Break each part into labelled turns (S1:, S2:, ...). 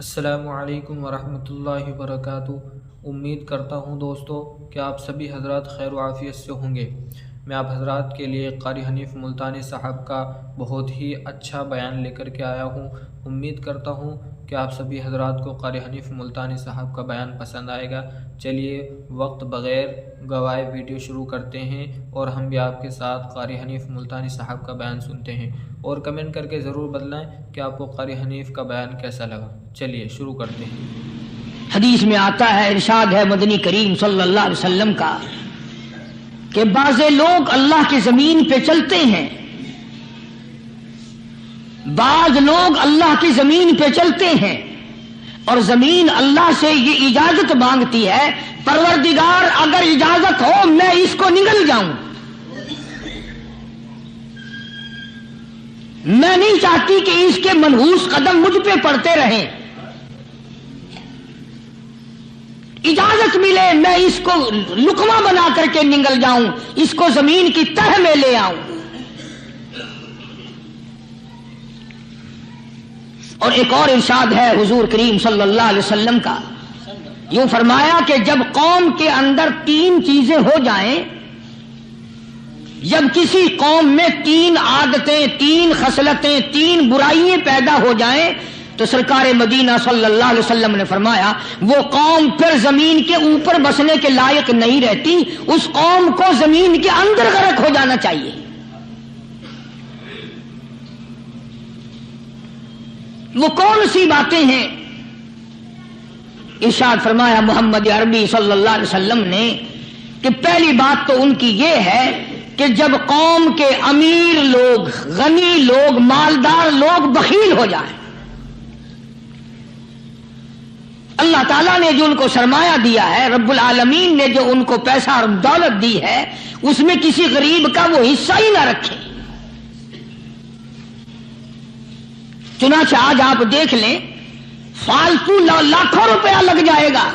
S1: السلام علیکم ورحمۃ اللہ وبرکاتہ۔ امید کرتا ہوں دوستو کہ آپ سبھی حضرات خیر و عافیت سے ہوں گے۔ میں آپ حضرات کے لیے قاری حنیف ملتانی صاحب کا بہت ہی اچھا بیان لے کر کے آیا ہوں۔ امید کرتا ہوں کہ آپ سبھی حضرات کو قاری حنیف ملتانی صاحب کا بیان پسند آئے گا۔ چلیے وقت بغیر گوائے ویڈیو شروع کرتے ہیں اور ہم بھی آپ کے ساتھ قاری حنیف ملتانی صاحب کا بیان سنتے ہیں، اور کمنٹ کر کے ضرور بتلائیں کہ آپ کو قاری حنیف کا بیان کیسا لگا۔ چلیے شروع کرتے ہیں۔
S2: حدیث میں آتا ہے، ارشاد ہے مدنی کریم صلی اللہ علیہ وسلم کا کہ بعض لوگ اللہ کی زمین پہ چلتے ہیں، بعض لوگ اللہ کی زمین پہ چلتے ہیں اور زمین اللہ سے یہ اجازت مانگتی ہے، پروردگار اگر اجازت ہو میں اس کو نگل جاؤں، میں نہیں چاہتی کہ اس کے منحوس قدم مجھ پہ پڑتے رہیں، اجازت ملے میں اس کو لقمہ بنا کر کے نگل جاؤں، اس کو زمین کی تہ میں لے آؤں۔ اور ایک اور ارشاد ہے حضور کریم صلی اللہ علیہ وسلم کا، یوں فرمایا کہ جب قوم کے اندر تین چیزیں ہو جائیں، جب کسی قوم میں تین عادتیں، تین خصلتیں، تین برائیاں پیدا ہو جائیں تو سرکار مدینہ صلی اللہ علیہ وسلم نے فرمایا وہ قوم پھر زمین کے اوپر بسنے کے لائق نہیں رہتی، اس قوم کو زمین کے اندر غرق ہو جانا چاہیے۔ وہ کون سی باتیں ہیں؟ ارشاد فرمایا محمد عربی صلی اللہ علیہ وسلم نے کہ پہلی بات تو ان کی یہ ہے کہ جب قوم کے امیر لوگ، غنی لوگ، مالدار لوگ بخیل ہو جائیں، اللہ تعالیٰ نے جو ان کو سرمایہ دیا ہے، رب العالمین نے جو ان کو پیسہ اور دولت دی ہے، اس میں کسی غریب کا وہ حصہ ہی نہ رکھے۔ چنانچہ آج آپ دیکھ لیں فالتو لاکھوں روپیہ لگ جائے گا،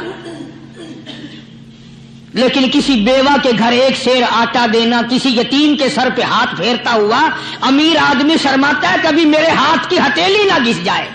S2: لیکن کسی بیوہ کے گھر ایک سیر آٹا دینا، کسی یتیم کے سر پہ ہاتھ پھیرتا ہوا امیر آدمی شرماتا ہے کبھی میرے ہاتھ کی ہتھیلی نہ گھس جائے۔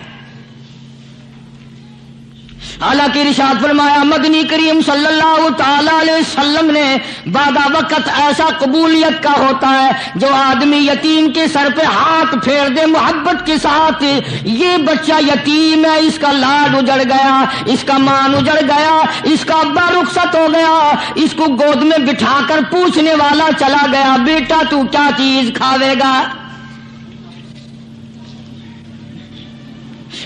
S2: حالانکہ ارشاد فرمایا مدنی کریم صلی اللہ تعالی علیہ وسلم نے بعد وقت ایسا قبولیت کا ہوتا ہے جو آدمی یتیم کے سر پہ ہاتھ پھیر دے محبت کے ساتھ، یہ بچہ یتیم ہے، اس کا لاڈ اجڑ گیا، اس کا مان اجڑ گیا، اس کا ابا رخصت ہو گیا، اس کو گود میں بٹھا کر پوچھنے والا چلا گیا بیٹا تو کیا چیز کھاوے گا؟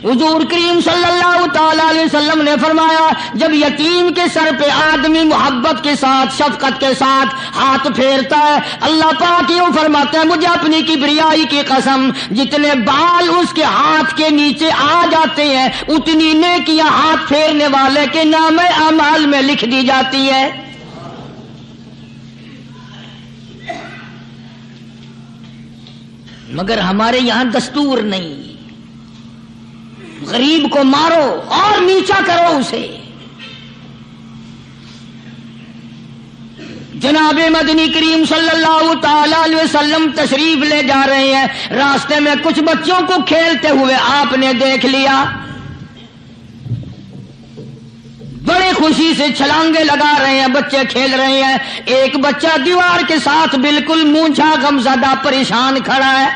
S2: حضور کریم صلی اللہ تعالی علیہ وسلم نے فرمایا جب یتیم کے سر پہ آدمی محبت کے ساتھ، شفقت کے ساتھ ہاتھ پھیرتا ہے، اللہ پاک یوں فرماتا ہے مجھے اپنی کبریائی کی قسم جتنے بال اس کے ہاتھ کے نیچے آ جاتے ہیں اتنی نیکیاں ہاتھ پھیرنے والے کے نام اعمال میں لکھ دی جاتی ہے۔ مگر ہمارے یہاں دستور نہیں، غریب کو مارو اور نیچا کرو اسے۔ جناب مدنی کریم صلی اللہ تعالی علیہ وسلم تشریف لے جا رہے ہیں، راستے میں کچھ بچوں کو کھیلتے ہوئے آپ نے دیکھ لیا، بڑے خوشی سے چھلانگے لگا رہے ہیں، بچے کھیل رہے ہیں، ایک بچہ دیوار کے ساتھ بالکل مونجھا غمزدہ پریشان کھڑا ہے۔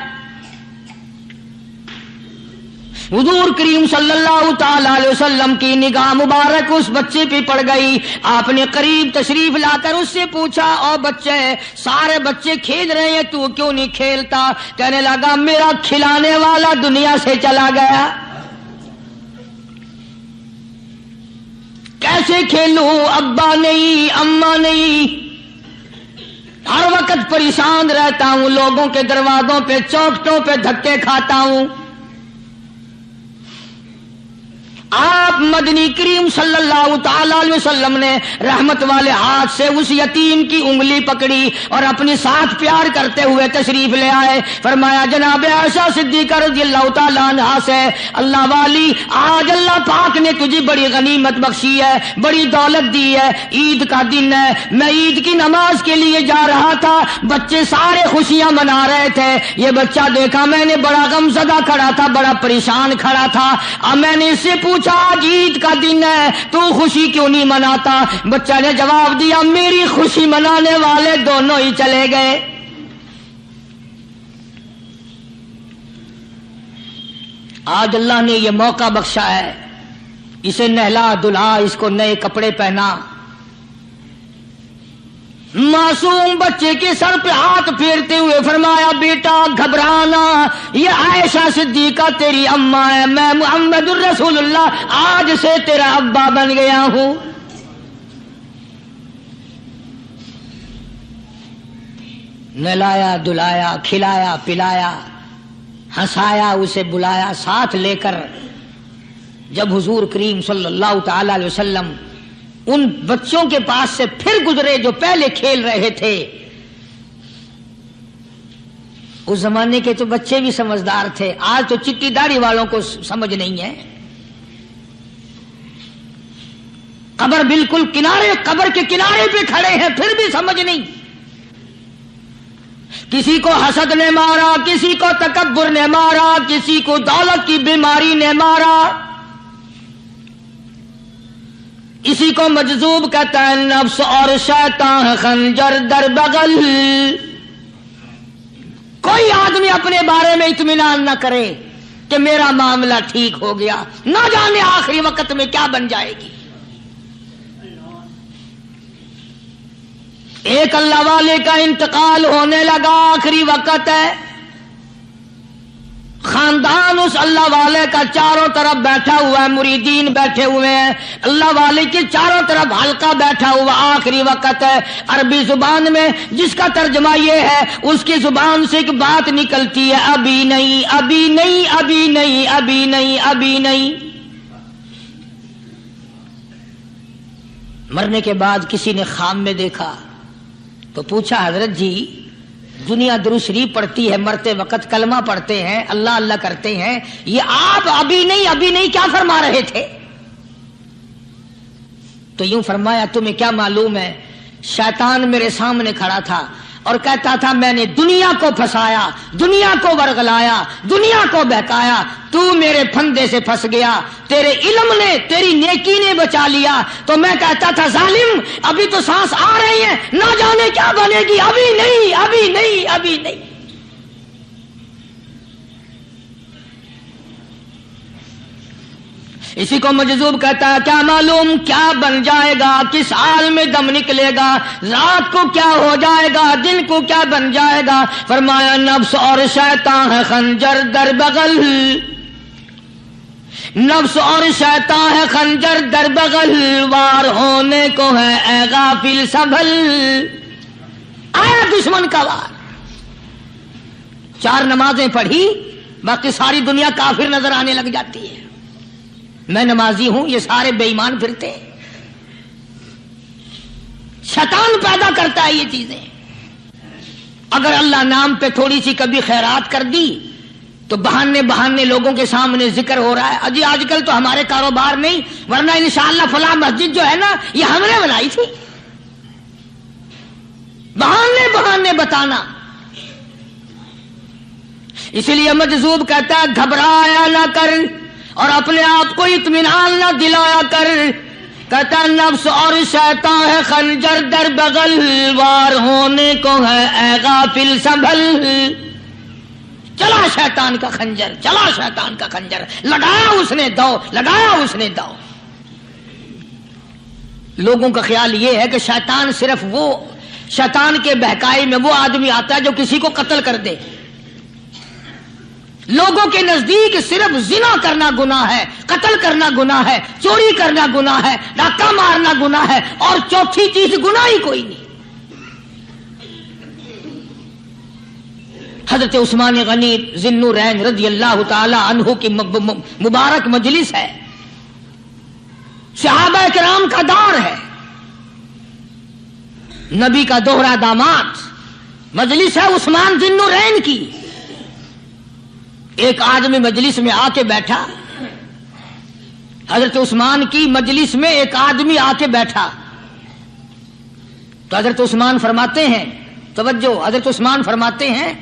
S2: حضور کریم صلی اللہ تعالی علیہ وسلم کی نگاہ مبارک اس بچے پہ پڑ گئی، آپ نے قریب تشریف لا کر اس سے پوچھا او بچے، سارے بچے کھیل رہے ہیں تو کیوں نہیں کھیلتا؟ کہنے لگا میرا کھلانے والا دنیا سے چلا گیا، کیسے کھیلوں، ابا نہیں، اماں نہیں، ہر وقت پریشان رہتا ہوں، لوگوں کے دروازوں پہ چوکھٹوں پہ دھکے کھاتا ہوں۔ آپ مدنی کریم صلی اللہ تعالی علیہ وسلم نے رحمت والے ہاتھ سے اس یتیم کی انگلی پکڑی اور اپنی ساتھ پیار کرتے ہوئے تشریف لے آئے. فرمایا جناب عائشہ صدیقہ رضی اللہ تعالی عنہا سے, اللہ والی آج اللہ پاک نے تجھے بڑی غنیمت بخشی ہے, بڑی دولت دی ہے, عید کا دن ہے, میں عید کی نماز کے لیے جا رہا تھا, بچے سارے خوشیاں منا رہے تھے, یہ بچہ دیکھا میں نے بڑا غم زدہ کھڑا تھا, بڑا پریشان کھڑا تھا. اب میں نے اس سے پوچھا آج عید کا دن ہے تو خوشی کیوں نہیں مناتا؟ بچہ نے جواب دیا میری خوشی منانے والے دونوں ہی چلے گئے. آج اللہ نے یہ موقع بخشا ہے, اسے نہلا دھلا, اس کو نئے کپڑے پہنا. معصوم بچے کے سر پہ ہاتھ پھیرتے ہوئے فرمایا بیٹا گھبرانا, یہ عائشہ صدیقہ تیری اماں ہے, میں محمد الرسول اللہ آج سے تیرا ابا بن گیا ہوں. نہلایا دھلایا, کھلایا پلایا, ہنسایا, اسے بلایا ساتھ لے کر. جب حضور کریم صلی اللہ تعالی علیہ وسلم ان بچوں کے پاس سے پھر گزرے جو پہلے کھیل رہے تھے, اس زمانے کے تو بچے بھی سمجھدار تھے, آج تو چٹی داڑھی والوں کو سمجھ نہیں ہے. قبر بالکل کنارے, قبر کے کنارے پہ کھڑے ہیں پھر بھی سمجھ نہیں. کسی کو حسد نے مارا, کسی کو تکبر نے مارا, کسی کو دولت کی بیماری نے مارا. اسی کو مجذوب کہتا ہے, نفس اور شیطان خنجر در بغل. کوئی آدمی اپنے بارے میں اطمینان نہ کرے کہ میرا معاملہ ٹھیک ہو گیا, نہ جانے آخری وقت میں کیا بن جائے گی. ایک اللہ والے کا انتقال ہونے لگا, آخری وقت ہے. خاندان اس اللہ والے کا چاروں طرف بیٹھا ہوا ہے, مریدین بیٹھے ہوئے ہیں, اللہ والے کے چاروں طرف حلقہ بیٹھا ہوا, آخری وقت ہے. عربی زبان میں جس کا ترجمہ یہ ہے, اس کی زبان سے ایک بات نکلتی ہے, ابھی نہیں ابھی نہیں ابھی نہیں ابھی نہیں ابھی نہیں. مرنے کے بعد کسی نے خواب میں دیکھا تو پوچھا حضرت جی دنیا درود شریف پڑھتی ہے, مرتے وقت کلمہ پڑھتے ہیں, اللہ اللہ کرتے ہیں, یہ آپ ابھی نہیں کیا فرما رہے تھے؟ تو یوں فرمایا تمہیں کیا معلوم ہے, شیطان میرے سامنے کھڑا تھا اور کہتا تھا میں نے دنیا کو پھنسایا, دنیا کو ورغلایا, دنیا کو بہکایا, تو میرے پھندے سے پھنس گیا, تیرے علم نے تیری نیکی نے بچا لیا. تو میں کہتا تھا ظالم ابھی تو سانس آ رہی ہے, نہ جانے کیا بنے گی, ابھی نہیں ابھی نہیں ابھی نہیں. اسی کو مجذوب کہتا ہے, کیا معلوم کیا بن جائے گا, کس حال میں دم نکلے گا, رات کو کیا ہو جائے گا, دن کو کیا بن جائے گا. فرمایا نفس اور شیطان ہے خنجر در بغل, نفس اور شیطان ہے خنجر در بغل, وار ہونے کو ہے اے غافل سنبھل. آیا دشمن کا وار. 4 نمازیں پڑھی, باقی ساری دنیا کافر نظر آنے لگ جاتی ہے. میں نمازی ہوں, یہ سارے بے ایمان پھرتے ہیں. شیطان پیدا کرتا ہے یہ چیزیں. اگر اللہ نام پہ تھوڑی سی کبھی خیرات کر دی تو بہانے لوگوں کے سامنے ذکر ہو رہا ہے, اجی آج کل تو ہمارے کاروبار نہیں, ورنہ انشاءاللہ فلاں مسجد جو ہے نا یہ ہم نے بنائی تھی. بہانے بتانا. اسی لیے مجذوب کہتا ہے گھبرایا نہ کر اور اپنے آپ کو اطمینان نہ دلایا کر. کہتا نفس اور شیطان ہے خنجر در بغل, وار ہونے کو ہے اے غافل سنبھل. چلا شیطان کا خنجر, چلا شیطان کا خنجر, لگایا اس نے دو, لگایا اس نے دو. لوگوں کا خیال یہ ہے کہ شیطان صرف وہ, شیطان کے بہکائی میں وہ آدمی آتا ہے جو کسی کو قتل کر دے. لوگوں کے نزدیک صرف زنا کرنا گناہ ہے, قتل کرنا گناہ ہے, چوری کرنا گناہ ہے, ڈاکہ مارنا گناہ ہے, اور چوتھی چیز گناہ ہی کوئی نہیں. حضرت عثمان غنی ذی النورین رضی اللہ تعالی عنہ کی مبارک مجلس ہے. صحابہ کرام کا دور ہے، نبی کا دوہرا داماد، مجلس ہے عثمان ذی النورین کی. ایک آدمی مجلس میں آ کے بیٹھا، حضرت عثمان کی مجلس میں ایک آدمی آ کے بیٹھا تو حضرت عثمان فرماتے ہیں، توجہ، حضرت عثمان فرماتے ہیں،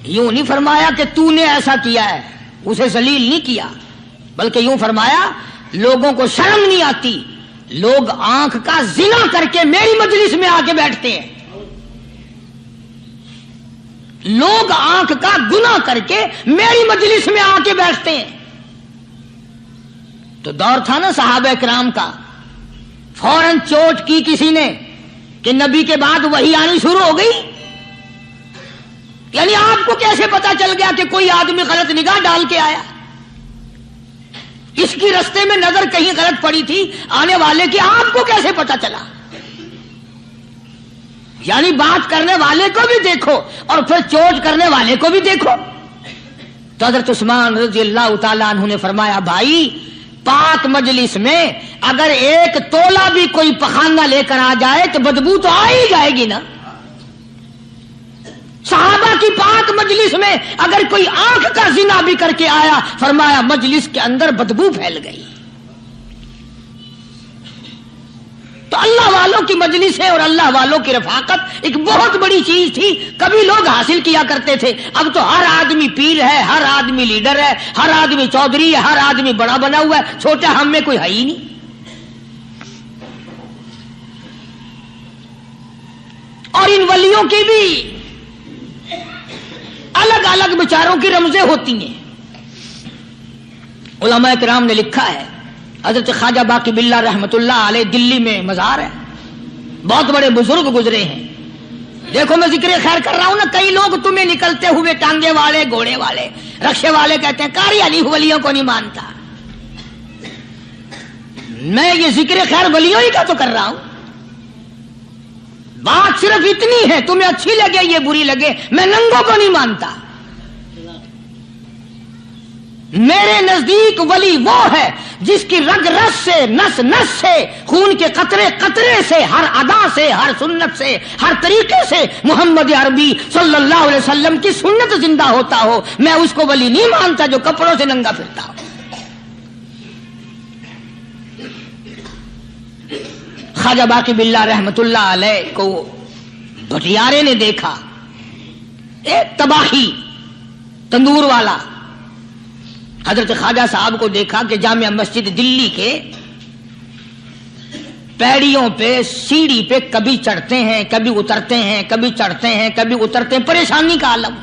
S2: یوں نہیں فرمایا کہ تو نے ایسا کیا ہے، اسے ذلیل نہیں کیا، بلکہ یوں فرمایا لوگوں کو شرم نہیں آتی، لوگ آنکھ کا زنا کر کے میری مجلس میں آ کے بیٹھتے ہیں، لوگ آنکھ کا گناہ کر کے میری مجلس میں آ کے بیٹھتے ہیں. تو دور تھا نا صحابہ کرام کا، فوراً چوٹ کی کسی نے کہ نبی کے بعد وحی آنی شروع ہو گئی. یعنی آپ کو کیسے پتا چل گیا کہ کوئی آدمی غلط نگاہ ڈال کے آیا؟ اس کی رستے میں نظر کہیں غلط پڑی تھی آنے والے کی، آپ کو کیسے پتا چلا؟ یعنی بات کرنے والے کو بھی دیکھو اور پھر چوٹ کرنے والے کو بھی دیکھو. تو حضرت عثمان رضی اللہ تعالیٰ عنہ نے فرمایا، بھائی پاک مجلس میں اگر ایک تولا بھی کوئی پخانہ لے کر آ جائے تو بدبو تو آ ہی جائے گی نا. صحابہ کی پاک مجلس میں اگر کوئی آنکھ کا زنا بھی کر کے آیا، فرمایا مجلس کے اندر بدبو پھیل گئی. تو اللہ والوں کی مجلس ہے اور اللہ والوں کی رفاقت ایک بہت بڑی چیز تھی. کبھی لوگ حاصل کیا کرتے تھے، اب تو ہر آدمی پیر ہے، ہر آدمی لیڈر ہے، ہر آدمی چودھری ہے، ہر آدمی بڑا بنا ہوا ہے، چھوٹا ہم میں کوئی ہے ہی نہیں. اور ان ولیوں کی بھی الگ الگ بیچاروں کی رمزیں ہوتی ہیں. علماء کرام نے لکھا ہے، حضرت خواجہ باقی باللہ رحمت اللہ علیہ دلی میں مزار ہے، بہت بڑے بزرگ گزرے ہیں. دیکھو میں ذکر خیر کر رہا ہوں نا، کئی لوگ تمہیں نکلتے ہوئے ٹانگے والے، گھوڑے والے، رکشے والے کہتے ہیں قاری علی ولیوں کو نہیں مانتا. میں یہ ذکر خیر ولیوں ہی کا تو کر رہا ہوں. بات صرف اتنی ہے، تمہیں اچھی لگے یہ بری لگے، میں ننگوں کو نہیں مانتا. میرے نزدیک ولی وہ ہے جس کی رگ رس سے، نس نس سے، خون کے قطرے قطرے سے، ہر ادا سے، ہر سنت سے، ہر طریقے سے محمد عربی صلی اللہ علیہ وسلم کی سنت زندہ ہوتا ہو. میں اس کو ولی نہیں مانتا جو کپڑوں سے ننگا پھرتا ہو. خواجہ باقی باللہ رحمت اللہ علیہ کو بھٹیارے نے دیکھا، ایک تباہی تندور والا. حضرت خواجہ صاحب کو دیکھا کہ جامع مسجد دلی کے پیڑیوں پہ، سیڑھی پہ کبھی چڑھتے ہیں، کبھی اترتے ہیں، کبھی چڑھتے ہیں، کبھی اترتے ہیں، پریشانی کا عالم.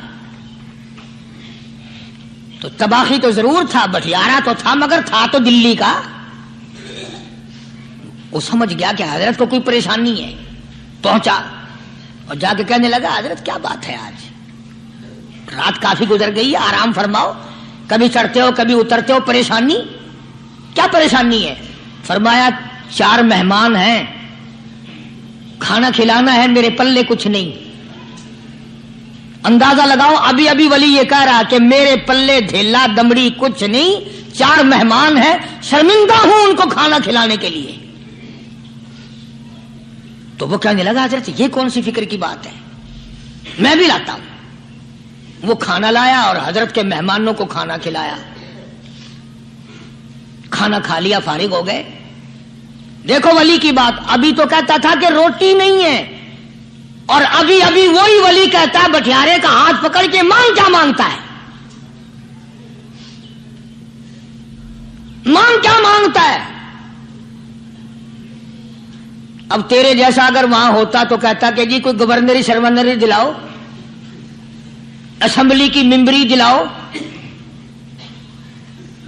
S2: تو تباہی تو ضرور تھا، بٹیارہ تو تھا، مگر تھا تو دلی کا. وہ سمجھ گیا کہ حضرت کو کوئی پریشانی ہے. پہنچا اور جا کے کہنے لگا، حضرت کیا بات ہے، آج رات کافی گزر گئی ہے، آرام فرماؤ، کبھی چڑھتے ہو کبھی اترتے ہو، پریشانی کیا پریشانی ہے؟ فرمایا 4 مہمان ہیں، کھانا کھلانا ہے، میرے پلے کچھ نہیں. اندازہ لگاؤ، ابھی ابھی ولی یہ کہہ رہا کہ میرے پلے دھیلا دمڑی کچھ نہیں، 4 مہمان ہیں، شرمندہ ہوں ان کو کھانا کھلانے کے لیے. تو وہ کہنے لگا، حضرت یہ کون سی فکر کی بات ہے، میں بھی لاتا ہوں. وہ کھانا لایا اور حضرت کے مہمانوں کو کھانا کھلایا. کھانا کھا لیا، فارغ ہو گئے. دیکھو ولی کی بات، ابھی تو کہتا تھا کہ روٹی نہیں ہے، اور ابھی ابھی وہی ولی کہتا ہے بٹیارے کا ہاتھ پکڑ کے، مانگ کیا مانگتا ہے، مانگ کیا مانگتا ہے. اب تیرے جیسا اگر وہاں ہوتا تو کہتا کہ جی کوئی گورنری سرونری دلاؤ، اسمبلی کی ممبری دلاؤ.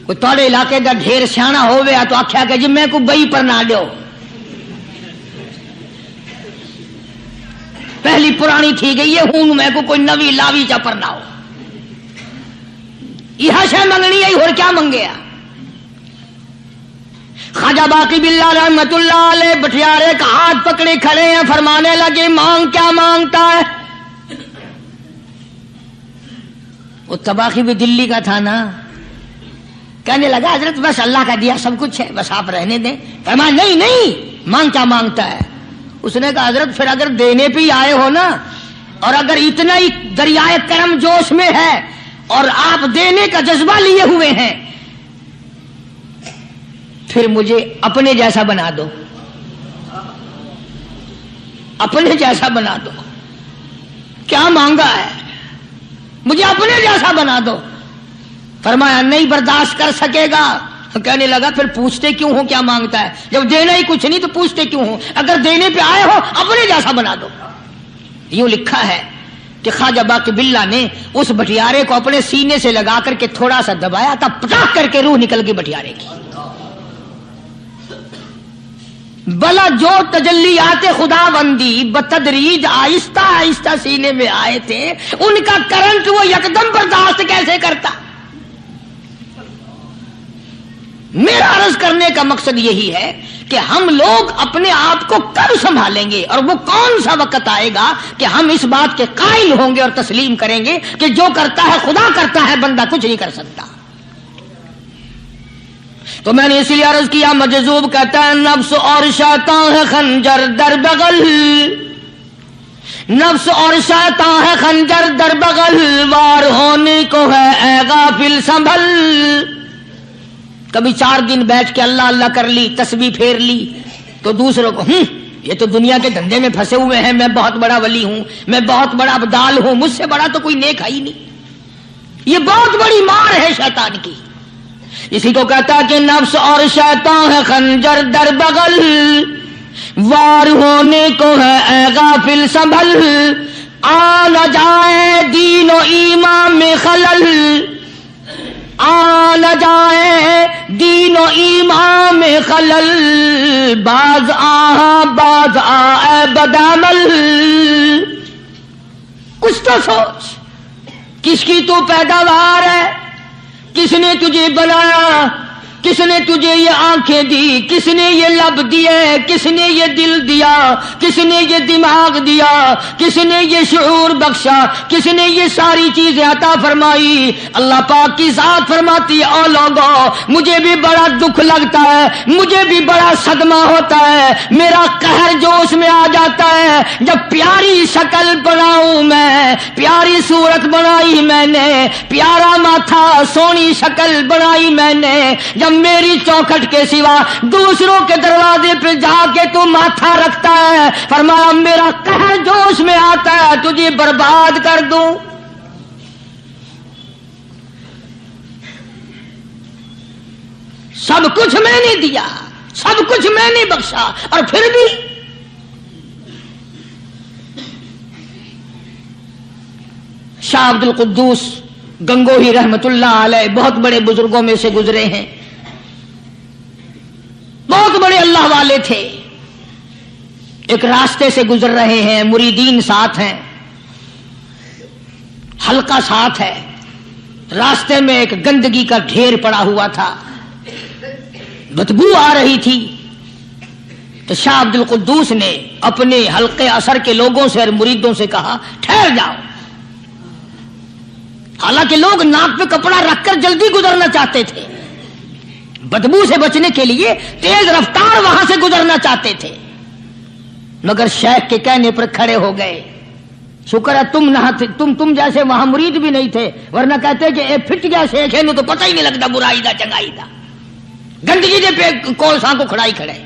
S2: کوئی تھوڑے علاقے کا ڈھیر سیاح ہو گیا تو آخیا کہ جی میں کو بئی پر نہ دو، پہلی پرانی تھی گئی ہے ہوں میں کو کوئی نوی لاوی چا پر نہ ہو. یہ شے منگنی ہے اور کیا منگیا. خواجہ باقی باللہ رحمت اللہ علیہ بٹیارے کا ہاتھ پکڑے کھڑے ہیں، فرمانے لگے مانگ کیا مانگتا ہے. وہ تباہی بھی دلی کا تھا نا، کہنے لگا حضرت بس اللہ کا دیا سب کچھ ہے، بس آپ رہنے دیں۔ فرمایا نہیں نہیں، مانگ کیا مانگتا ہے؟ اس نے کہا حضرت پھر اگر دینے پہ ہی آئے ہو نا، اور اگر اتنا ہی دریائے کرم جوش میں ہے اور آپ دینے کا جذبہ لیے ہوئے ہیں، پھر مجھے اپنے جیسا بنا دو، اپنے جیسا بنا دو۔ کیا مانگا ہے؟ مجھے اپنے جیسا بنا دو۔ فرمایا نہیں برداشت کر سکے گا۔ کہنے لگا پھر پوچھتے کیوں ہو کیا مانگتا ہے؟ جب دینا ہی کچھ نہیں تو پوچھتے کیوں ہو؟ اگر دینے پہ آئے ہو اپنے جیسا بنا دو۔ یوں لکھا ہے کہ خواجہ باقی باللہ نے اس بٹیارے کو اپنے سینے سے لگا کر کے تھوڑا سا دبایا تھا، پٹاخ کر کے روح نکل گئی بٹیارے کی۔ بلا جو تجلیات خدا بندی بتدریج آہستہ آہستہ سینے میں آئے تھے، ان کا کرنٹ وہ یکدم برداشت کیسے کرتا؟ میرا عرض کرنے کا مقصد یہی ہے کہ ہم لوگ اپنے آپ کو کب سنبھالیں گے، اور وہ کون سا وقت آئے گا کہ ہم اس بات کے قائل ہوں گے اور تسلیم کریں گے کہ جو کرتا ہے خدا کرتا ہے، بندہ کچھ نہیں کر سکتا۔ تو میں نے اس لیے عرض کیا، مجذوب کہتا ہے نفس اور شیطان ہے خنجر در بغل، نفس اور شیطان ہے خنجر در بغل، وار ہونے کو ہے اے غافل سنبھل۔ کبھی 4 دن بیٹھ کے اللہ اللہ کر لی، تسبیح پھیر لی، تو دوسروں کو یہ تو دنیا کے دھندے میں پھنسے ہوئے ہیں، میں بہت بڑا ولی ہوں، میں بہت بڑا ابدال ہوں، مجھ سے بڑا تو کوئی نیک ہے ہی نہیں۔ یہ بہت بڑی مار ہے شیطان کی۔ اسی کو کہتا کہ نفس اور شیطان ہے خنجر در بغل، وار ہونے کو ہے اے غافل سنبھل، آ نہ جائے دین و ایمان میں خلل، آ نہ جائے دین و ایمان میں خلل، باز باز اے بدعمل۔ کچھ تو سوچ، کس کی تو پیداوار ہے؟ کس نے تجھے بنایا؟ کس نے تجھے یہ آنکھیں دی؟ کس نے یہ لب دیے؟ کس نے یہ دل دیا؟ کس نے یہ دماغ دیا؟ کس نے یہ شعور بخشا؟ کس نے یہ ساری چیزیں عطا فرمائی؟ اللہ پاک کی ذات فرماتی ہے او لوگو، مجھے بھی بڑا دکھ لگتا ہے، مجھے بھی بڑا صدمہ ہوتا ہے، میرا قہر جوش میں آ جاتا ہے جب پیاری شکل بناؤں میں، پیاری صورت بنائی میں نے، پیارا ماتھا سونی شکل بنائی میں نے، جب میری چوکھٹ کے سوا دوسروں کے دروازے پہ جا کے تو ماتھا رکھتا ہے، فرمایا میرا قہر جوش میں آتا ہے تجھے برباد کر دوں۔ سب کچھ میں نے دیا، سب کچھ میں نے بخشا، اور پھر بھی شاہ عبد القدوس گنگوہی رحمت اللہ علیہ بہت بڑے بزرگوں میں سے گزرے ہیں، بہت بڑے اللہ والے تھے۔ ایک راستے سے گزر رہے ہیں، مریدین ساتھ ہیں، حلقہ ساتھ ہے، راستے میں ایک گندگی کا ڈھیر پڑا ہوا تھا، بدبو آ رہی تھی، تو شاہ عبد القدوس نے اپنے حلقے اثر کے لوگوں سے اور مریدوں سے کہا ٹھہر جاؤ۔ حالانکہ لوگ ناک پہ کپڑا رکھ کر جلدی گزرنا چاہتے تھے، بدبو سے بچنے کے لیے تیز رفتار وہاں سے گزرنا چاہتے تھے، مگر شیخ کے کہنے پر کھڑے ہو گئے۔ شکر ہے تم نہ تم جیسے وہاں مرید بھی نہیں تھے، ورنہ کہتے کہ اے پھٹ گیا شیخ ہے تو پتہ ہی نہیں لگتا برائی دا چنگائی دا، گندگی دے پہ کولساں کو کھڑائی کھڑے۔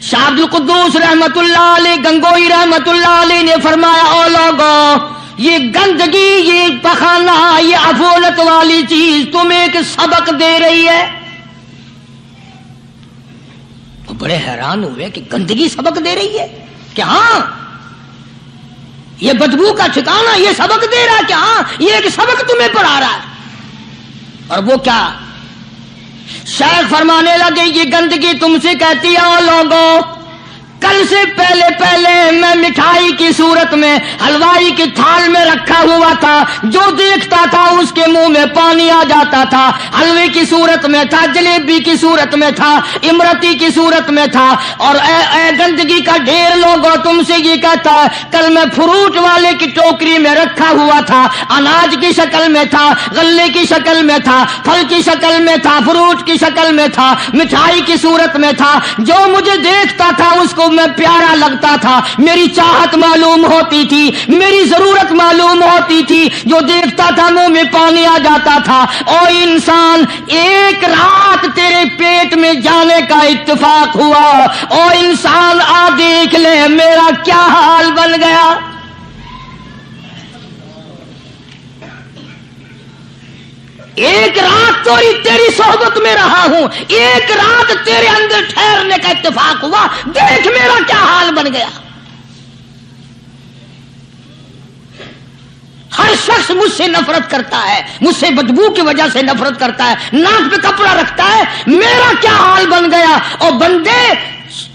S2: شاہ عبد القدوس رحمت اللہ علیہ گنگوئی رحمت اللہ علیہ نے فرمایا او لوگو، یہ گندگی، یہ پخانہ، یہ افولت والی چیز تمہیں ایک سبق دے رہی ہے۔ وہ بڑے حیران ہوئے کہ گندگی سبق دے رہی ہے کہ ہاں یہ بدبو کا ٹھکانہ یہ سبق دے رہا ہے کہ ہاں یہ ایک سبق تمہیں پڑھا رہا ہے۔ اور وہ کیا؟ شیخ فرمانے لگے یہ گندگی تم سے کہتی ہے او لوگوں، کل سے پہلے پہلے میں مٹھائی کی صورت میں حلوائی کی تھال میں رکھا ہوا تھا، جو دیکھتا تھا اس کے منہ میں پانی آ جاتا تھا، حلوے کی صورت میں تھا، جلیبی کی صورت میں تھا، امرتی کی صورت میں تھا، اور اے گندگی کا ڈھیر لوگوں تم سے یہ کہتا ہے، کل میں فروٹ والے کی ٹوکری میں رکھا ہوا تھا، اناج کی شکل میں تھا، غلے کی شکل میں تھا، پھل کی شکل میں تھا، فروٹ کی شکل میں تھا، مٹھائی کی صورت میں تھا، جو مجھے دیکھتا تھا اس کو میں پیارا لگتا تھا، میری چاہت معلوم ہوتی تھی، میری ضرورت معلوم ہوتی تھی، جو دیکھتا تھا منہ میں پانی آ جاتا تھا۔ او انسان، ایک رات تیرے پیٹ میں جانے کا اتفاق ہوا، او انسان آ دیکھ لے میرا کیا حال بن گیا۔ ایک رات تیری صحبت میں رہا ہوں، ایک رات تیرے اندر ٹھہرنے کا اتفاق ہوا، دیکھ میرا کیا حال بن گیا۔ ہر شخص مجھ سے نفرت کرتا ہے، مجھ سے بدبو کی وجہ سے نفرت کرتا ہے، ناک پہ کپڑا رکھتا ہے، میرا کیا حال بن گیا۔ اور بندے،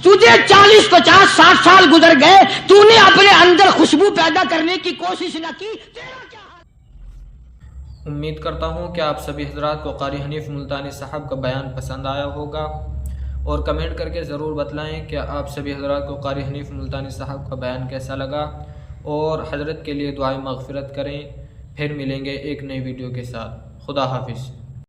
S2: تجھے 40 50 60 سال گزر گئے، تو نے اپنے اندر خوشبو پیدا کرنے کی کوشش نہ کی، تیرا کیا حال۔
S1: امید کرتا ہوں کہ آپ سبھی حضرات کو قاری حنیف ملتانی صاحب کا بیان پسند آیا ہوگا، اور کمنٹ کر کے ضرور بتلائیں کہ آپ سبھی حضرات کو قاری حنیف ملتانی صاحب کا بیان کیسا لگا، اور حضرت کے لیے دعائیں مغفرت کریں۔ پھر ملیں گے ایک نئی ویڈیو کے ساتھ۔ خدا حافظ۔